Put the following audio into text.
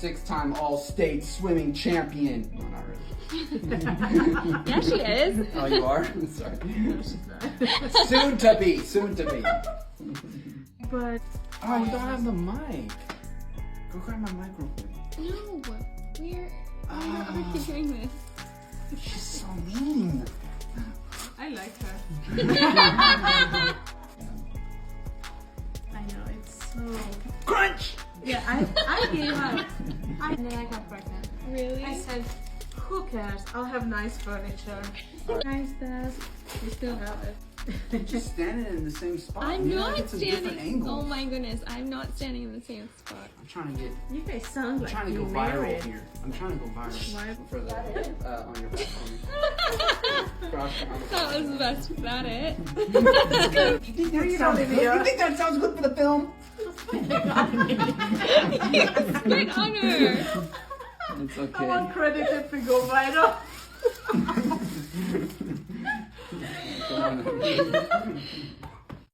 6-time all-state swimming champion. No, not really. Yeah, she is. Oh, you are? Sorry. Soon to be. But Oh, you don't have the mic. Go grab my mic real quick. No, where are you doing this? She's so mean. I like her. I know, it's so... Crunch! Yeah, I gave up. And then I got pregnant. Really? I said, who cares? I'll have nice furniture. Nice desk. We still have it. Just standing in the same spot. I'm You gotta not get some different standing. angles. Oh my goodness, I'm not standing in the same spot. I'm trying to get. You guys sound like I'm trying to go you viral married. here. I'm trying to go viral Why- for the on your back. That was the best. Is that it? You think that sounds good? You think that sounds good for the film? Spit on her. It's I okay. want credit if we go viral. Come on.